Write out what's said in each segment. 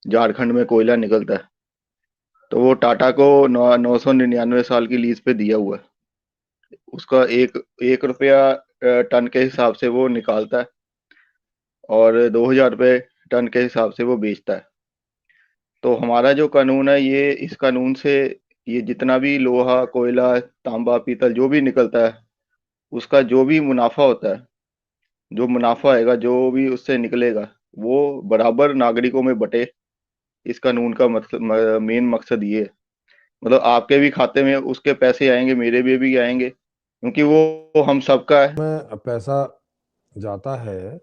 झारखंड में कोयला निकलता है। तो वो टाटा को 999 साल की लीज पे दिया हुआ है। उसका एक 1 रुपया टन के हिसाब से वो निकालता है, और 2,000 रुपये टन के हिसाब से वो बेचता है। तो हमारा जो कानून है, ये इस कानून से ये जितना भी लोहा, कोयला, तांबा, पीतल जो भी निकलता है, उसका जो भी मुनाफा होता है, जो मुनाफा आएगा, जो भी उससे निकलेगा, वो बराबर नागरिकों में बटे। इस कानून का मतलब मेन मकसद ये है। मतलब आपके भी खाते में उसके पैसे आएंगे, मेरे भी आएंगे, क्योंकि वो हम सबका है। में पैसा जाता है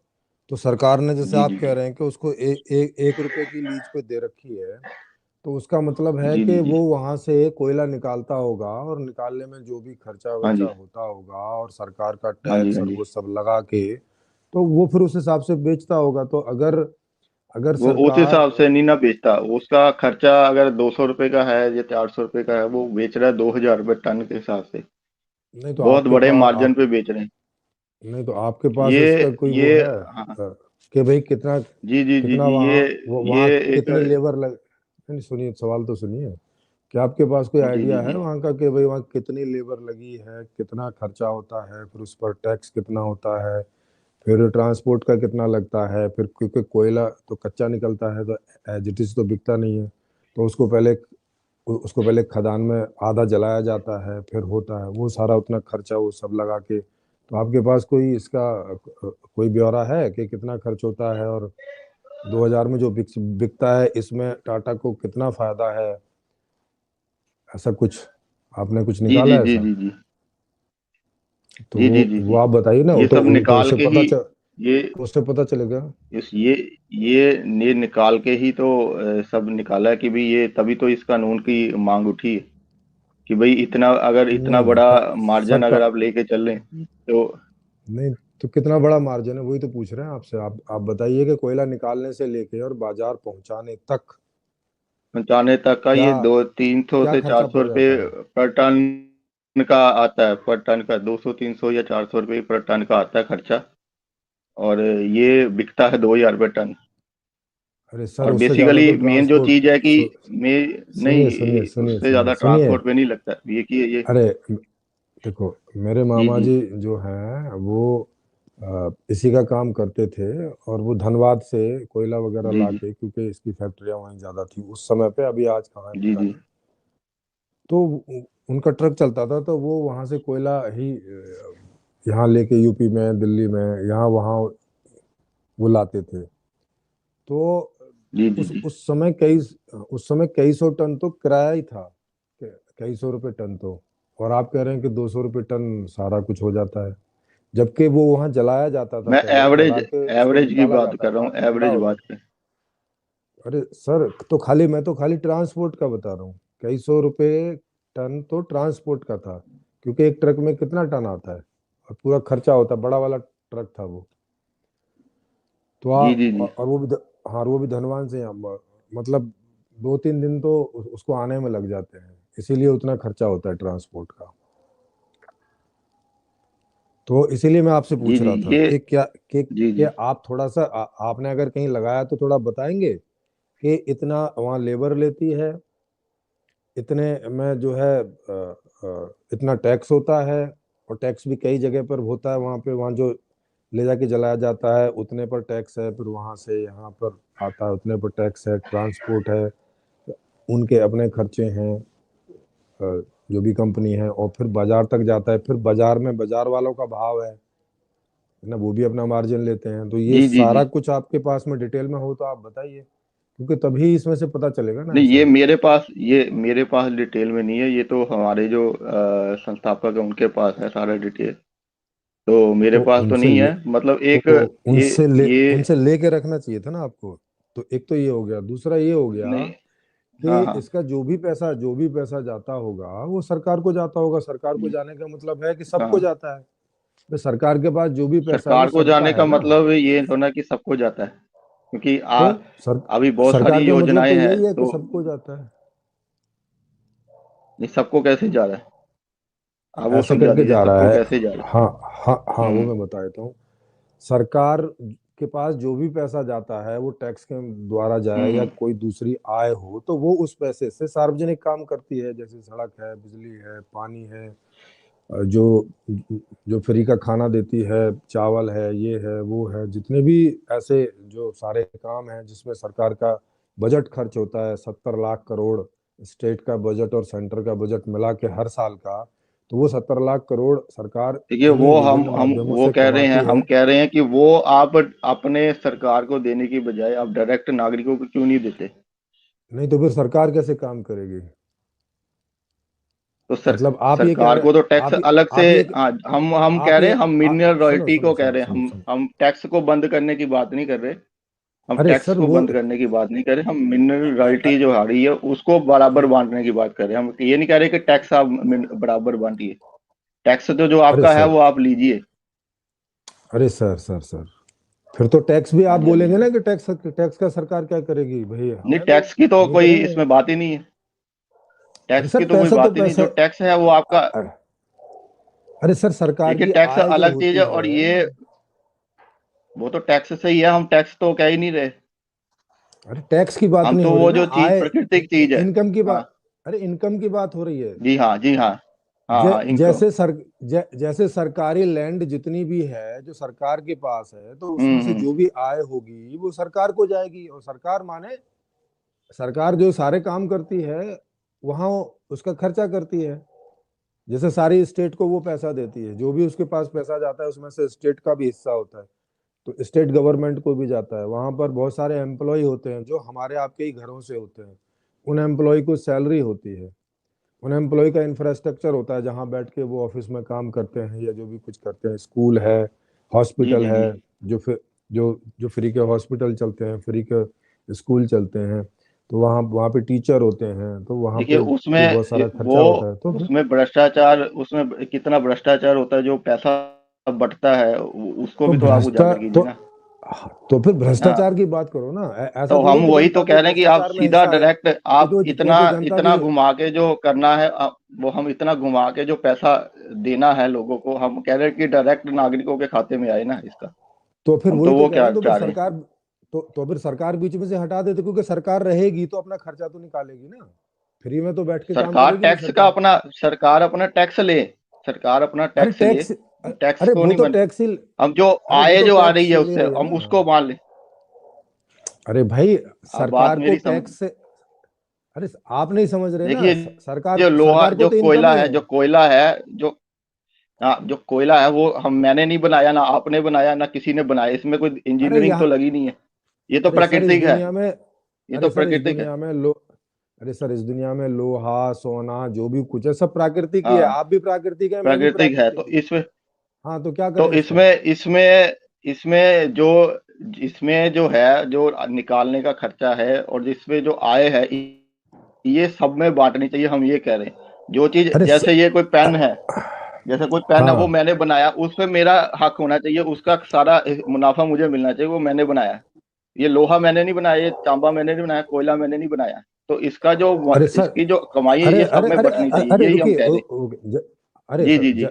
तो सरकार ने, जैसे जी आप जी कह जी रहे हैं कि उसको 1 रुपए की लीज पे दे रखी है, तो उसका मतलब है जी कि जी जी। वो वहां से कोयला निकालता होगा और निकालने में जो भी खर्चा हाँ वर्चा जी, होता होगा और सरकार का हाँ जी, टैक्स हाँ और जी। वो सब लगा के, तो वो फिर उस हिसाब से बेचता होगा। तो अगर अगर वो उस सरकार, हिसाब से नहीं ना बेचता। उसका खर्चा अगर 200 रुपये का है या 400 रुपये का है, वो बेच रहा है 2,000 रुपये टन के हिसाब से। नहीं तो बहुत आपके बड़े पास मार्जिन आप पे बेच रहे हैं। नहीं तो आपके पास ये इसका कोई वो ये है, हाँ, कि भाई कितना, जी जी जी कितना जी। वहाँ, वो ये वहाँ एक, कितनी लेबर लग, नहीं सुनिए, सवाल तो सुनिए। क्या आपके पास कोई जी जी आइडिया है जी वहाँ का कि भाई वहाँ कितनी लेबर लगी है, कितना खर्चा होता है, फिर उस पर टैक्स कितना होता है, फिर ट्रांसपोर्ट का कितना लगता है, फिर क्योंकि कोयला तो कच्चा निकलता है तो एज इट इज तो बिकता नहीं है, तो उसको पहले खदान में आधा जलाया जाता है, फिर होता है वो सारा उतना खर्चा वो सब लगा के। तो आपके पास कोई इसका कोई ब्यौरा है कि कितना खर्च होता है, और 2000 में जो बिकता है इसमें टाटा को कितना फायदा है, ऐसा कुछ आपने कुछ जी जी निकाला है जी ऐसा? जी जी तो जी जी जी वो जी। आप बताइए ना, वो ये तो सब तो निकाल उससे के ही ये उससे पता चलेगा। इस ये निकाल के ही तो सब निकाला है कि भाई ये, तभी तो इस कानून की मांग उठी है कि भाई इतना, अगर इतना नहीं बड़ा मार्जिन अगर सरकार, आप लेके चल रहे हैं, तो नहीं तो कितना बड़ा मार्जिन है वही तो पूछ रहे हैं आपसे। आप बताइए कि कोयला निकालने से लेके और बाजार पहुंचाने तक पहुंचाने तक का क्या ये 200-300 क्या से चार खर्चा सौ पड़ रुपये जाता है। पर टन का आता है। पर टन का 200-300 या 400 रुपये पर टन का आता है खर्चा। और ये बिकता है 2,000 रुपये टन। अरे सर, और उससे ज्यादा बेसिकली तो मेन जो ट्रांसपोर्ट, चीज है कि मे सुनिए सुनिए नहीं, सुनिए उससे सुनिए ज्यादा सुनिए। ट्रांसपोर्ट पे नहीं लगता ये कि ये। अरे देखो, मेरे जी मामा जी जी जो हैं वो इसी का काम करते थे, और वो धनबाद से कोयला वगैरह जी जी लाके, क्योंकि इसकी फैक्ट्रियां वहीं ज्यादा थी उस समय पे, अभी आज कहाँ है जी पता जी नहीं। तो उनका ट्रक चलता था, तो वो वहां से कोयला ही यहाँ लेके यूपी में, दिल्ली में, यहाँ वहाँ वो लाते थे। तो जी जी उस जी उस समय कई उस समय कई सौ टन तो किराया ही था, कई सौ रुपए टन तो। और आप कह रहे हैं कि 200 रुपये टन सारा कुछ हो जाता है, जबकि वो वहां जलाया जाता था, मैं पहले एवरेज जला के उसको एवरेज की निकाला बात जाता कर रहा था, हूँ, ठंडा एवरेज होता बात था। कर। अरे सर, तो मैं तो खाली ट्रांसपोर्ट का बता रहा हूँ, कई सौ रुपए टन तो ट्रांसपोर्ट का था, क्योंकि एक ट्रक में कितना टन आता है और पूरा खर्चा होता है, बड़ा वाला ट्रक था वो। तो जी आप, जी जी और वो भी हाँ, वो भी धनवान से यहाँ मतलब 2-3 दिन तो उसको आने में लग जाते हैं, इसीलिए उतना खर्चा होता है ट्रांसपोर्ट का। तो इसीलिए मैं आपसे जी पूछ जी रहा था ये कि क्या, जी कि जी आप थोड़ा सा आपने अगर कहीं लगाया तो थोड़ा बताएंगे कि इतना वहाँ लेबर लेती है, इतने में जो है इतना टैक्स होता है, और टैक्स भी कई जगह पर होता है, वहाँ पे, वहाँ जो ले जाके जलाया जाता है उतने पर टैक्स है, फिर वहाँ से यहाँ पर आता है उतने पर टैक्स है, ट्रांसपोर्ट है, उनके अपने खर्चे हैं, जो भी कंपनी है, और फिर बाजार तक जाता है, फिर बाजार में बाजार वालों का भाव है ना, वो भी अपना मार्जिन लेते हैं। तो ये जी जी सारा जी। कुछ आपके पास में डिटेल में हो तो आप बताइए, क्योंकि तभी इसमें से पता चलेगा ना नहीं, ऐसा। ये मेरे पास डिटेल में नहीं है। ये तो हमारे जो संस्थापक है उनके पास है सारा डिटेल। तो मेरे तो पास तो उनसे नहीं ले है, मतलब एक तो ये उनसे लेके रखना चाहिए था ना आपको। तो एक तो ये हो गया, दूसरा ये हो गया नहीं। कि हाँ हाँ। इसका जो भी पैसा जाता होगा वो सरकार को जाता होगा, सरकार को जाने का मतलब है कि सबको हाँ, जाता है। तो सरकार के पास जो भी पैसा है वो सरकार को सबका जाने है का ना। मतलब ये होना कि सबको जाता है, क्योंकि तो सर अभी बहुत सरकार सारी का मतलब योजनाएं तो हैं, यही है कि तो सबको जाता है। नहीं, सबको कैसे जा रहा है? आप वो ऐसे समझा करके दीजिए, जा रहा सबको है। कैसे जा रहा हाँ हाँ हाँ, है। वो मैं बता देता हूँ। सरकार के पास जो भी पैसा जाता है वो टैक्स के द्वारा जाए या हम्म। कोई दूसरी आय हो, तो वो उस पैसे से सार्वजनिक काम करती है, जैसे सड़क है, बिजली है, पानी है, जो जो फ्री का खाना देती है, चावल है, ये है, वो है, जितने भी ऐसे जो सारे काम हैं जिसमें सरकार का बजट खर्च होता है 70 लाख करोड़, स्टेट का बजट और सेंटर का बजट मिला के हर साल का, तो वो 70 लाख करोड़ सरकार देखिए इन्हीं वो हम विभिन्न हम माध्यमों वो से कह रहे हैं, कमाती हम है। कह रहे हैं कि वो आप अपने सरकार को देने की बजाय आप डायरेक्ट नागरिकों को क्यों नहीं देते? नहीं तो फिर सरकार कैसे काम करेगी? तो मतलब आप ये कह सरकार रहे, को तो टैक्स अलग से, आप ये हाँ, हम कह आप रहे ये हैं, हम मिनिमम सुनो रॉयल्टी सुनो को कह सुनो रहे हैं, सुनो सुनो। हम टैक्स को बंद करने की बात नहीं कर रहे। हम अरे टैक्स सर को वो बंद करने की बात नहीं कर रहे, हम मिनिमम अ- रॉयल्टी अ- जो आ रही है उसको बराबर अरे बांटने की बात कर रहे हैं। हम ये नहीं कह रहे कि टैक्स आप बराबर बांटिए। टैक्स तो जो अरे आपका है सर, वो आप लीजिए। अरे सर सर सर, फिर तो टैक्स भी हाँ आप जी, हाँ जी, बोलेंगे हाँ ना जी। कि टैक्स टैक्स का सरकार क्या करेगी, भाई नहीं, हमें तो टैक्स की तो हम ही कोई करेंगे। इसमें बात ही नहीं है। अरे टैक्स सर की तो कोई पैसा तो बात ही नहीं, पैसा, जो टैक्स है वो अ- आपका। अ- अरे सर सरकार देखिए की टैक्स आय जो अलग चीज है, होती और है, ये वो तो टैक्स से ही है, हम टैक्स तो कह ही नहीं रहे। अरे टैक्स की बात हम नहीं तो हो रही वो ना, जो चीज आय प्राकृतिक चीज है। इनकम की हाँ बात, अरे इनकम की बात हो रही है। जी, हाँ जी, हाँ, हाँ हाँ, इनको। जैसे सरकारी लैंड जितनी भी है जो सरकार के पास है, तो उसमें से हम्म। जो भी आय होगी वो सरकार को जाएगी, और सरकार माने सरकार जो सारे काम करती है वहां उसका खर्चा करती है। जैसे सारी स्टेट को वो पैसा देती है, जो भी उसके पास पैसा जाता है उसमें से स्टेट का भी हिस्सा होता है, तो स्टेट गवर्नमेंट को भी जाता है। वहां पर बहुत सारे एम्प्लॉय होते हैं जो हमारे आपके ही घरों से होते हैं, उन एम्प्लॉय को सैलरी होती है, उन एम्प्लॉय का इंफ्रास्ट्रक्चर होता है जहां बैठ के वो ऑफिस में काम करते हैं या जो भी कुछ करते हैं, स्कूल है, जी हॉस्पिटल जी है, जी। जो फिर जो फ्री के हॉस्पिटल चलते हैं, फ्री के स्कूल चलते हैं, तो वहाँ वहाँ पे टीचर होते हैं, तो वहाँ देखिए पे भी उसमें बहुत सारा वो खर्चा होता है, तो फिर उसमें भ्रष्टाचार, उसमें कितना भ्रष्टाचार होता है, जो पैसा बटता है उसको तो भी तो आप भ्रष्टा उजागर कीजिए ना। तो फिर हाँ, भ्रष्टाचार की बात करो ना, ऐसा तो थोड़ी हम है कि वही तो जनता कह को रहे हैं कि आप भ्रष्टाचार में सीधा हिस्सा है, डायरेक्ट आप इतना क्योंकि जनता इतना भी, घुमा के जो करना है, वो हम इतना घुमा के जो पैसा देना है लोगों को, हम कह रहे हैं कि डायरेक्ट नागरिकों के खाते में आए ना इसका। तो फिर हम वही तो तो वो कह रहे क्या हैं, तो फिर चाह रहे हैं। सरकार, तो फिर सरकार बीच में से हटा देते, क्योंकि सरकार रहेगी तो अपना खर्चा तो निकालेगी ना, फ्री में तो बैठ के काम सरकार करेगी नहीं टैक्स का सरकार। अपना सरकार अपना टैक्स ले सरकार अपना अरे टैक्स ले। टैक्स, हम टैक्स अरे को वो नहीं तो बन, टैक्स ही, हम जो अरे वो आय तो जो आ रही टैक्स है ले उससे रही है हम ना। उसको मान ले। अरे भाई आप बात सरकार को मेरी समझ, टैक्स से, अरे आप नहीं समझ रहे ना, देखिए सरकार जो लोहा, सरकार को जो तो इनकम कोयला ही है, है। जो कोयला है, जो, हाँ, जो कोयला है वो हम, मैंने नहीं बनाया, ना आपने बनाया, ना किसी ने बनाया, इसमें कोई अरे इंजीनियरिंग तो यहाँ, लगी नहीं है। ये तो अरे सर इस प्राकृतिक है। दुनिया में, ये तो अरे सर इस प्राकृतिक है। दुनिया में लो अरे सर इस दुनिया में लोहा सोना जो भी कुछ है सब प्राकृतिक ही है, हाँ, आप भी प्राकृतिक है, मैं भी प्राकृतिक है। प्राकृतिक तो हूँ। इसमें हाँ तो क्या तो करें इसका? इसमें इसमें इसमें जो इसमें जो है, जो निकालने का खर्चा है और जिसमें जो आय है, ये सब में बांटनी चाहिए, हम ये कह रहे हैं। जो चीज, अरे जैसे ये कोई पेन है, जैसे कोई पेन है वो हाँ, मैंने बनाया, उसमें मेरा हक होना चाहिए, उसका सारा मुनाफा मुझे मिलना चाहिए, वो मैंने बनाया। ये लोहा मैंने नहीं बनाया, ये तांबा मैंने नहीं बनाया, कोयला मैंने नहीं बनाया। तो इसका जो अरे सर, इसकी जो कमाई है अरे ये सब अरे में अरे बंटनी चाहिए, अरे यही हम रुकिए, कह रहे हैं। अरे जी सर, जी जी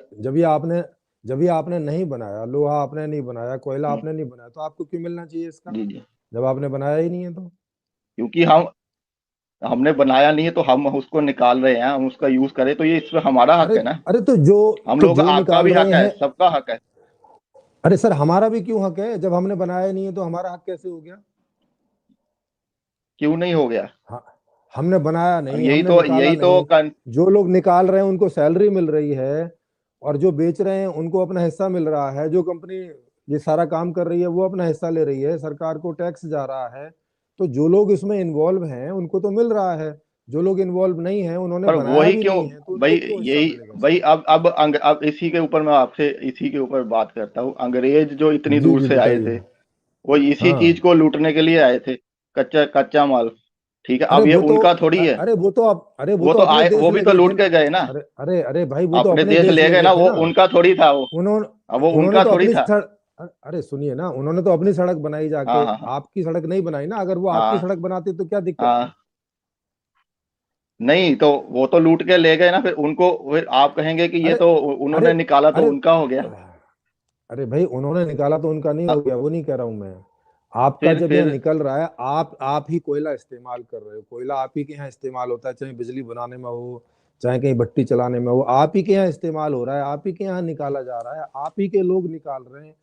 जब ये आपने नहीं बनाया, लोहा आपने नहीं बनाया, कोयला हम्म, आपने नहीं बनाया, तो आपको क्यों मिलना चाहिए इसका, जी जी। जब आपने बनाया ही नहीं है तो? क्योंकि हमने बनाया नहीं है, तो हम उसको निकाल रहे हैं, हम उसका यूज करें, तो ये इसमें हमारा हक अरे है ना। अरे हम तो लोग, जो आपका निकाल भी हक रहे है, हैं, सबका हक है। अरे सर हमारा भी क्यों हक है, जब हमने बनाया ही नहीं है तो हमारा हक कैसे हो गया? क्यों नहीं हो गया? हाँ, हमने बनाया अब नहीं, हमने निकाला यही तो नहीं, जो लोग निकाल रहे हैं उनको सैलरी मिल रही है, और जो बेच रहे हैं उनको अपना हिस्सा मिल रहा है, जो कंपनी ये सारा काम कर रही है वो अपना हिस्सा ले रही है, सरकार को टैक्स जा रहा है, तो जो लोग इसमें इन्वॉल्व हैं उनको तो मिल रहा है, जो लोग इन्वॉल्व नहीं है उन्होंने पर बनाया वही भी क्यों, नहीं है, तो भाई उनको क्यों हिस्सा यही, मिलेगा भाई इसका? अब इसी के ऊपर मैं आपसे इसी के ऊपर बात करता हूँ। अंग्रेज जो इतनी जी दूर जी से आए बताइए। थे, वो इसी चीज हाँ, को लूटने के लिए आए थे, कच्चा कच्चा माल। ठीक है, अरे अब ये वो तो, उनका थोड़ी है। वो वो तो तो अपने आए, देश वो भी ले तो गए थे लूट ना। के गए ना। अरे अरे अरे भाई वो तो अपने अपने देश देश ले ले गए गए ना, थे वो ना। उनका थोड़ी था वो। उन्होंने अब वो उन्होंने उनका तो थोड़ी अपनी था। सड़क, अरे सुनिए ना, उन्होंने तो अपनी सड़क बनाई हाँ जाके, हाँ हाँ आपकी सड़क नहीं बनाई ना, अगर वो आपकी हाँ सड़क बनाते तो क्या दिक्कत थी? हाँ। नहीं तो वो तो लूट के ले गए ना, फिर उनको, फिर आप कहेंगे कि ये अरे तो अरे उन्होंने निकाला तो अरे उनका हो गया। अरे भाई उन्होंने निकाला तो उनका नहीं हो हाँ, गया, वो नहीं कह रहा हूं मैं। आपका जब यहाँ फिर निकल रहा है, आप ही कोयला इस्तेमाल कर रहे हो, कोयला आप ही के यहाँ इस्तेमाल होता है, चाहे बिजली बनाने में हो, चाहे कहीं भट्टी चलाने में हो, आप ही के यहाँ इस्तेमाल हो रहा है, आप ही के यहाँ निकाला जा रहा है, आप ही के लोग निकाल रहे हैं,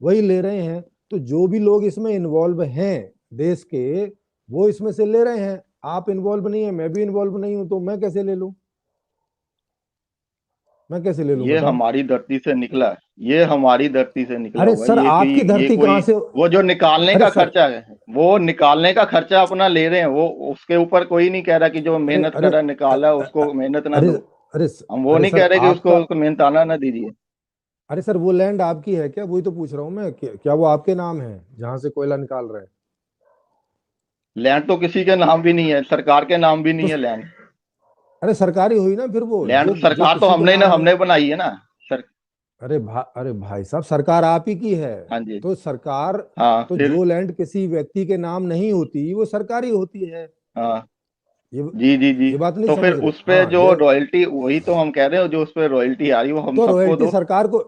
वही ले रहे हैं। तो जो भी लोग इसमें इन्वॉल्व हैं देश के, वो इसमें से ले रहे हैं। आप इन्वॉल्व नहीं है, मैं भी इन्वॉल्व नहीं हूं, तो मैं कैसे ले लूं? मैं कैसे ले लूं ये बताओ? हमारी धरती से निकला है, ये हमारी धरती से निकला अरे हुआ है, सर, आपकी ये धरती कोई कहाँ से? वो जो निकालने अरे का सर, खर्चा है, वो निकालने का खर्चा अपना ले रहे हैं, वो उसके ऊपर कोई नहीं कह रहा कि जो अरे मेहनत अरे करा अ- निकाला अ- अ- उसको मेहनत ना अरे दो। अरे हम वो अरे नहीं कह सर रहे कि आपका, उसको मेहनताना ना दीजिए। अरे सर वो लैंड आपकी है क्या? वही तो पूछ रहा हूँ मैं, क्या वो आपके नाम है जहां से कोयला निकाल रहे हैं? लैंड तो किसी के नाम भी नहीं है, सरकार के नाम भी तो नहीं है लैंड। अरे सरकारी हुई ना फिर वो, लैंड जो तो जो सरकार तो किसी के नाम है। हमने बनाई है ना। सर। अरे भाई साहब, सरकार आप ही की है। हाँ जी। तो सरकार, हाँ तो फिर। जो लैंड किसी व्यक्ति के नाम नहीं होती वो सरकारी होती है। हाँ ये जी जी जी। ये बात नहीं तो फिर समझ रहे? उस पे हाँ, जो रॉयल्टी, वही तो हम कह रहे हो, जो उस पे रॉयल्टी आ रही है वो हम तो सबको रॉयल्टी दो। सरकार को,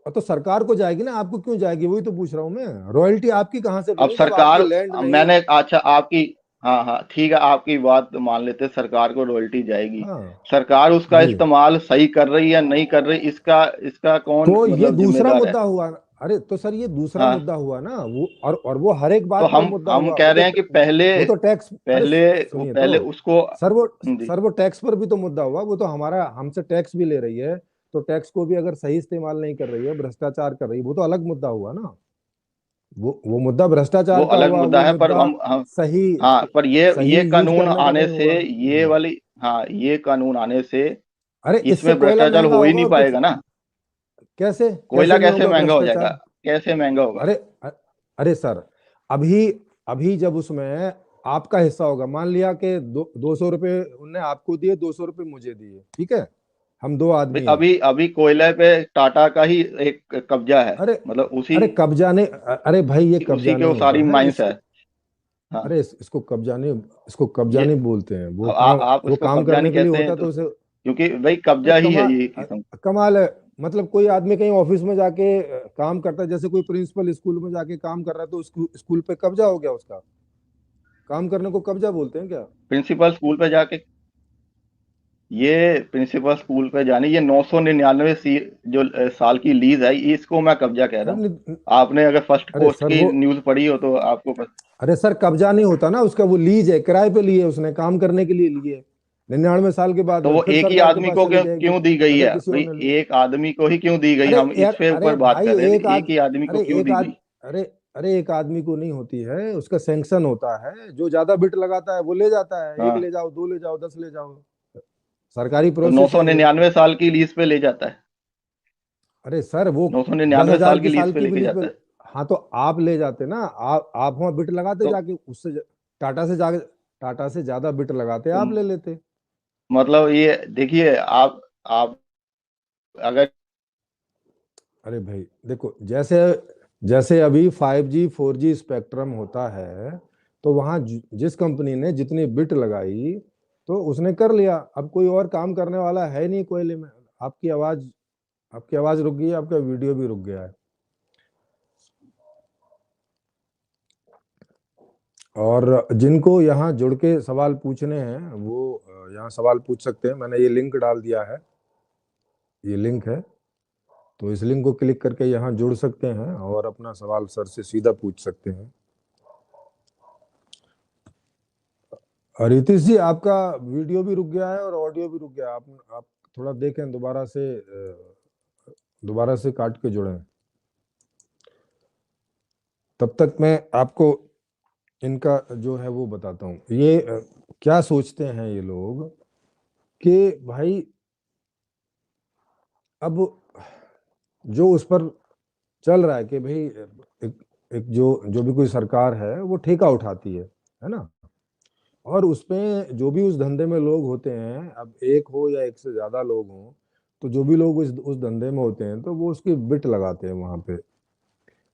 तो सरकार को जाएगी ना, आपको क्यों जाएगी? वही तो पूछ रहा हूं मैं, रॉयल्टी आपकी कहाँ से अब बनी जब सरकार, आपकी लैंड नहीं? मैंने अच्छा आपकी, हाँ हाँ ठीक है, आपकी बात मान लेते हैं, सरकार को रॉयल्टी जाएगी। हाँ सरकार उसका जी। इस्तेमाल सही कर रही है नहीं कर रही, इसका इसका कौन तो ये मतलब दूसरा जिम्मेदार है? मुद्दा हुआ। अरे तो सर ये दूसरा हाँ। मुद्दा हुआ ना वो, और वो हर एक तो बात पर मुद्दा हम हुआ कह वो तो। रहे हैं कि पहले, वो तो टैक्स, अरे पहले सुनिए तो पहले उसको। सर, वो जी। सर वो टैक्स पर भी तो मुद्दा हुआ। वो तो हमारा, हमसे टैक्स भी ले रही है, तो टैक्स को भी अगर सही इस्तेमाल नहीं कर रही है, भ्रष्टाचार कर रही है, वो तो अलग मुद्दा हुआ ना। वो मुद्दा वो भ्रष्टाचार का अलग हुआ, मुद्दा वो है, पर मुद्दा हम सही हाँ, पर सही ये यूज कानून करने का आने नहीं से, हुआ। ये वाली, हाँ ये कानून आने से अरे इससे इसमें कोयला भ्रष्टाचार महंगा हो ही होगा नहीं और कुछ? पाएगा ना। कैसे कोयला कैसे नहीं कैसे होगा महंगा हो जाएगा? भ्रष्टाचार? कैसे महंगा होगा? अरे अरे सर, अभी अभी जब उसमें आपका हिस्सा होगा, मान लिया कि 200 रुपये उनने आपको दिए, 200 रुपये मुझे दिए, ठीक है, हम दो भाई आदमी हैं। अभी अभी कोयले पे टाटा का ही एक कब्जा है, अरे मतलब उसी, अरे कब्जा नहीं, अरे भाई ये उसी कब्जा के वो नहीं सारी होता है माइंस है। इसको। हाँ। अरे इसको कब्जा नहीं, इसको कब्जा ये नहीं बोलते हैं। वो अब काम, आप वो उसको काम कब्जा करने नहीं के लिए कहते होता हैं है तो, तो उसे। क्योंकि भाई अरे कब्जा ही है कमाल, ये किस्म। कमाल है। मतलब कोई आदमी कहीं ऑफिस में जाके काम करता है, जैसे कोई प्रिंसिपल स्कूल में जाके काम कर रहा है, तो स्कूल पे कब्जा हो गया उसका। काम करने को कब्जा बोलते हैं क्या? प्रिंसिपल स्कूल पे जाके, ये प्रिंसिपल स्कूल पे जाने, ये 999 जो साल की लीज है, इसको मैं कब्जा कह रहा अरे हूँ। आपने अगर फर्स्ट अरे पोस्ट सर की वो, न्यूज पढ़ी हो तो आपको अरे सर कब्जा नहीं होता ना उसका, वो लीज है, किराए पे लिए, उसने काम करने के लिए लिए। 99 साल के बाद तो में वो फिर एक ही सरकार के आदमी पास को चली क्यों जाएगी क्यों दी गई अगर है किसी और भाई? ने लिया। एक आदमी को ही क्यों दी गई? अरे हम इस यार, पे अरे ऊपर बात भाई कर रहे हैं, एक एक आद ही आदमी को अरे क्यों एक दी आद गई? अरे अरे एक आदमी को नहीं होती है, उसका सैंक्शन होता है। जो ज्यादा बिट लगाता है वो ले जाता है, एक हाँ। ले जाओ, दो ले जाओ, 10 ले जाओ। सरकारी तो नौ प्रोसेस सौ है ये। निन्यानवे साल की लीज पे ले जाता है, अरे सर वो नौ सौ दस निन्यानवे हजार साल की की लीज साल पे की भी लेके लीज पे। जाता है। हाँ तो आप ले जाते ना, आप वहां बिट लगाते तो जाके, उससे टाटा से जाके, टाटा से ज्यादा बिट लगाते, तो आप ले लेते। मतलब ये देखिए, आप अगर, अरे भाई देखो, जैसे जैसे अभी 5G 4G स्पेक्ट्रम होता है, तो वहां जिस कंपनी ने जितनी बिट लगाई, तो उसने कर लिया। अब कोई और काम करने वाला है नहीं कोयले में। आपकी आवाज आपकी आवाज रुक गई है, आपका वीडियो भी रुक गया है। और जिनको यहाँ जुड़ के सवाल पूछने हैं वो यहाँ सवाल पूछ सकते हैं। मैंने ये लिंक डाल दिया है, ये लिंक है, तो इस लिंक को क्लिक करके यहाँ जुड़ सकते हैं और अपना सवाल सर से सीधा पूछ सकते हैं। रितीश जी, आपका वीडियो भी रुक गया है और ऑडियो भी रुक गया है। आप थोड़ा देखें, दोबारा से काट के जुड़ें। तब तक मैं आपको इनका जो है वो बताता हूँ। ये क्या सोचते हैं ये लोग कि भाई, अब जो उस पर चल रहा है कि भाई एक जो भी कोई सरकार है वो ठेका उठाती है ना। और उसमें जो भी उस धंधे में लोग होते हैं, अब एक हो या एक से ज्यादा लोग हों, तो जो भी लोग उस धंधे में होते हैं, तो वो उसकी बिट लगाते हैं वहां पे।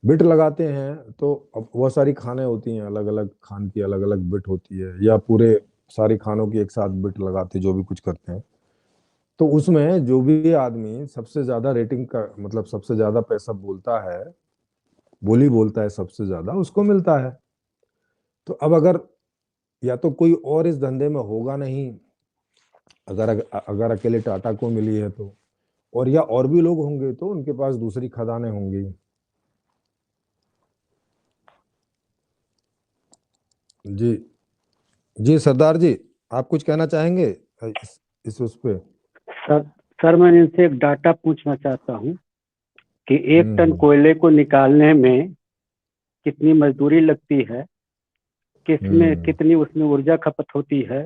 बिट लगाते हैं तो अब बहुत सारी खाने होती हैं, अलग अलग खान की अलग अलग बिट होती है, या पूरे सारी खानों की एक साथ बिट लगाते जो भी कुछ करते हैं। तो उसमें जो भी आदमी सबसे ज्यादा रेटिंग का, मतलब सबसे ज्यादा पैसा बोलता है, बोली बोलता है सबसे ज्यादा, उसको मिलता है। तो अब अगर या तो कोई और इस धंधे में होगा नहीं, अगर अगर अकेले टाटा को मिली है तो, और या और भी लोग होंगे तो उनके पास दूसरी खदानें होंगी। जी। जी सरदार जी, आप कुछ कहना चाहेंगे इस उस पे? सर सर मैं इनसे एक डाटा पूछना चाहता हूँ कि 1 टन हम्म कोयले को निकालने में कितनी मजदूरी लगती है, किसमें हम्म कितनी उसमें ऊर्जा खपत होती है,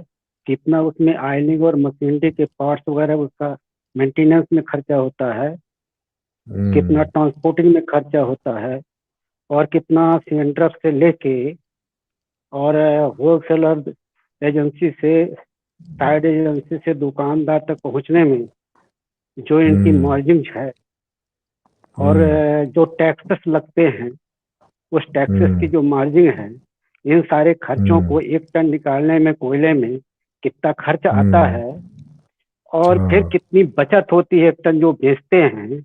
कितना उसमें आयनिंग और मशीनरी के पार्ट्स वगैरह उसका मेंटेनेंस में खर्चा होता है, कितना हम्म ट्रांसपोर्टिंग में खर्चा होता है, और कितना सिलेंडर से लेके और होलसेलर एजेंसी से, साइड एजेंसी से दुकानदार तक पहुंचने में जो इनकी हम्म मार्जिन है, और हम्म जो टैक्सेस लगते हैं उस टैक्सेस की हम्म जो मार्जिन है, इन सारे खर्चों हम्म को 1 टन निकालने में कोयले में कितना खर्च आता हम्म, है, और फिर हाँ। कितनी बचत होती है 1 टन जो बेचते हैं, वो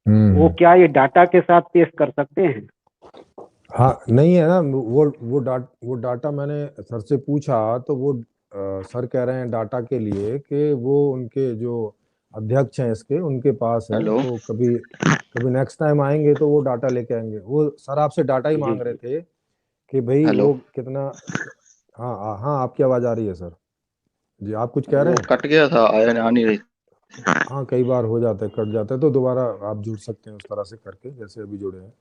हम्म। क्या ये डाटा के साथ पेश कर सकते हैं? हाँ नहीं है ना, वो डाटा मैंने सर से पूछा तो वो सर कह रहे हैं डाटा के लिए कि वो उनके जो अध्यक्ष हैं इसके, उनके पास है, हेलो। तो कभी कभी नेक्स्ट टाइम आएंगे तो वो डाटा लेके आएंगे। वो सर आपसे डाटा ही जी मांग रहे जी थे कि भाई हेलो। वो कितना। हाँ हाँ हाँ, आपकी आवाज आ रही है सर। जी, आप कुछ कह रहे वो हैं? कट गया था, आया आ नहीं रही। हाँ कई बार हो जाता है, कट जाता है, तो दोबारा आप जुड़ सकते हैं उस तरह से करके जैसे अभी जुड़े हैं।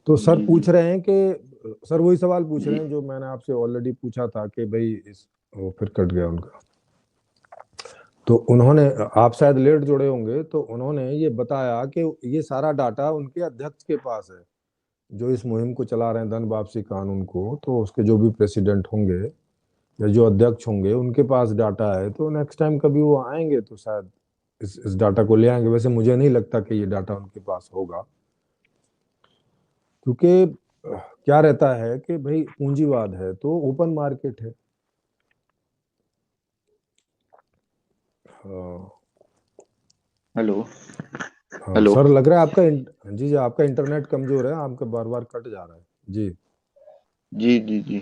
तो सर जी जी पूछ रहे हैं कि सर वही सवाल पूछ रहे जी। हैं जो मैंने आपसे ऑलरेडी पूछा था कि भाई इस, वो फिर कट गया उनका। तो उन्होंने, आप शायद लेट जुड़े होंगे, तो उन्होंने ये बताया कि ये सारा डाटा उनके अध्यक्ष के पास है, जो इस मुहिम को चला रहे हैं धन वापसी कानून को, तो उसके जो भी प्रेसिडेंट होंगे या जो अध्यक्ष होंगे उनके पास डाटा है। तो नेक्स्ट टाइम कभी वो आएंगे तो शायद इस डाटा को ले आएंगे। वैसे मुझे नहीं लगता कि ये डाटा उनके पास होगा, क्योंकि क्या रहता है कि भाई पूंजीवाद है तो ओपन मार्केट है। हाँ। हेलो। हाँ हेलो। सर, लग रहा है आपका जी जी आपका इंटरनेट कमजोर है, आपका बार बार कट जा रहा है। जी। जी जी जी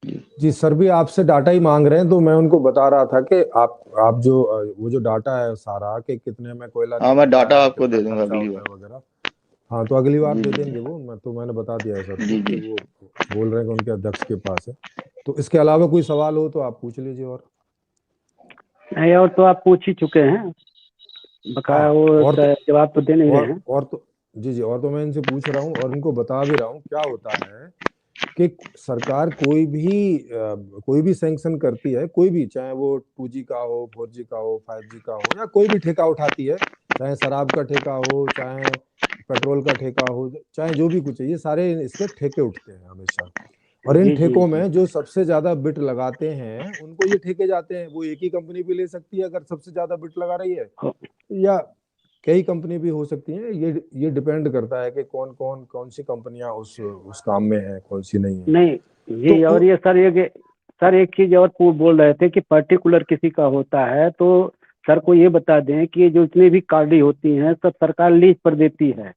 जी। जी सर भी आपसे डाटा ही मांग रहे हैं, तो मैं उनको बता रहा था कि आप जो वो जो डाटा है सारा कि कितने में कोयला हाँ, मैं निकलता डाटा है, आपको कितना दे दूंगा खर्चा अगली होता बार। है वगैरह। हाँ तो अगली बार जी दे जी देंगे वो, तो मैंने बता दिया है सर को जी कि जी। वो बोल रहे हैं कि उनके अध्यक्ष के पास है। तो इसके अलावा कोई सवाल हो तो आप पूछ लीजिए। और नहीं, और तो आप पूछ ही चुके हैं, हाँ, बकाया वो और तो जवाब तो दे नहीं रहे हैं। और तो जी जी, और तो मैं इनसे पूछ रहा हूँ और इनको बता भी रहा हूँ क्या होता है कि सरकार कोई भी सैंक्शन करती है, कोई भी, चाहे वो 2G का हो, 4G का हो, 5G का हो, या कोई भी ठेका उठाती है, चाहे शराब का ठेका हो, चाहे पेट्रोल का ठेका हो, चाहे जो भी कुछ है, ये सारे इसके ठेके उठते हैं हमेशा। और इन जी जी ठेकों जी। में जो सबसे ज्यादा बिट लगाते हैं उनको ये ठेके जाते हैं। वो एक ही कंपनी भी ले सकती है अगर सबसे ज्यादा बिट लगा रही है, हो- या कई कंपनी भी हो सकती हैं। ये डिपेंड करता है कि कौन सी कंपनियां उस काम में है, कौन सी नहीं है। नहीं, तो और ये सर एक चीज और बोल रहे थे कि पर्टिकुलर किसी का होता है तो सर को ये बता दें कि ये जो जितनी भी गाड़ी होती हैं सब सरकार लीज पर देती है,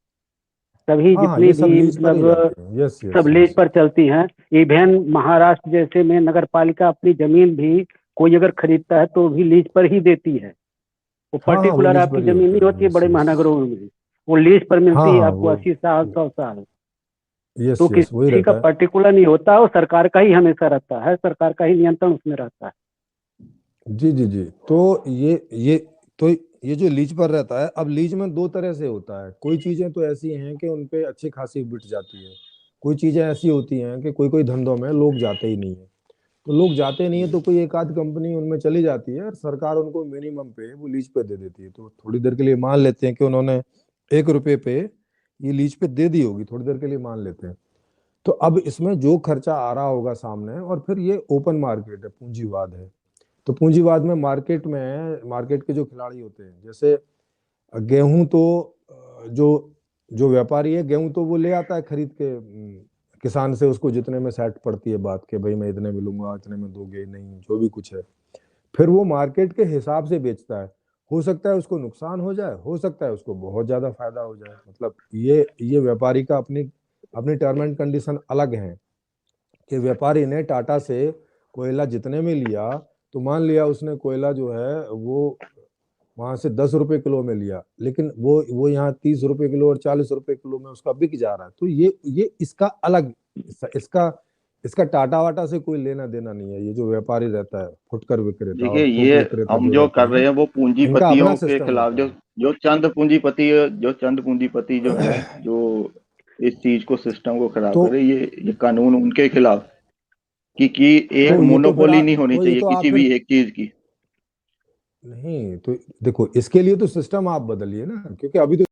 सभी हाँ हाँ, जितनी ये सब भी लीज पर ही मतलब जाती है। यस सब यस लीज यस। पर चलती हैं। इवन महाराष्ट्र जैसे में नगर पालिका अपनी जमीन भी कोई अगर खरीदता है तो भी लीज पर ही देती है। वो हाँ हाँ, वो पर्टिकुलर लीज आपकी पर ही जमीन होते नहीं हैं। होती है यस बड़े यस। महानगरों में, वो लीज पर हाँ मिलती है हाँ, आपको 80 साल 100 साल। यस तो यस वही किसी का रहता है। पर्टिकुलर नहीं होता, वो सरकार का ही हमेशा रहता है, सरकार का ही नियंत्रण उसमें रहता है। जी जी जी। तो तो ये जो लीज पर रहता है, अब लीज में दो तरह से होता है। कोई चीजें तो ऐसी हैं कि उनपे अच्छी खासी बिट जाती है, कोई चीजें ऐसी होती हैं कि कोई कोई धंधों में लोग जाते ही नहीं है। तो लोग जाते नहीं है तो कोई एक आध कंपनी उनमें चली जाती है और सरकार उनको मिनिमम पे वो लीज पे दे देती है। तो थोड़ी देर के लिए मान लेते हैं कि उन्होंने 1 रुपए पे ये लीज पे दे दी होगी, थोड़ी देर के लिए मान लेते हैं। तो अब इसमें जो खर्चा आ रहा होगा सामने, और फिर ये ओपन मार्केट है, पूंजीवाद है। तो पूंजीवाद में मार्केट के जो खिलाड़ी होते हैं, जैसे गेहूं तो जो जो व्यापारी है गेहूं तो वो ले आता है खरीद के, किसान से, उसको जितने में सेट पड़ती है बात के भाई मैं इतने में लूंगा, इतने में दोगे नहीं, जो भी कुछ है, फिर वो मार्केट के हिसाब से बेचता है। हो सकता है उसको नुकसान हो जाए, हो सकता है उसको बहुत ज्यादा फायदा हो जाए। मतलब ये व्यापारी का अपनी अपनी टर्म एंड कंडीशन अलग है कि व्यापारी ने टाटा से कोयला जितने में लिया, तो मान लिया उसने कोयला जो है वो वहां से 10 रुपए किलो में लिया, लेकिन वो यहाँ 30 रुपए किलो और 40 रुपए किलो में उसका बिक जा रहा है। तो ये इसका अलग, इसका इसका टाटा वाटा से कोई लेना देना नहीं है। ये जो व्यापारी रहता है, फुटकर विक्रेता देखिए, और थोक ये विक्रेता हम जो जो रहते कर रहे हैं, हैं वो इनका अपना पूंजीपतियों के सिस्टम खिलाफ, होता जो है। जो चंद पूंजीपति जो है, जो इस चीज को, सिस्टम को खराब तो कर रहे हैं, ये कानून उनके खिलाफ कि एक तो ये तो फिर मोनोपोली नहीं होनी तो ये चाहिए तो आप किसी फिर भी एक चीज की। नहीं, तो देखो इसके लिए तो सिस्टम आप बदलिए ना, क्योंकि अभी तो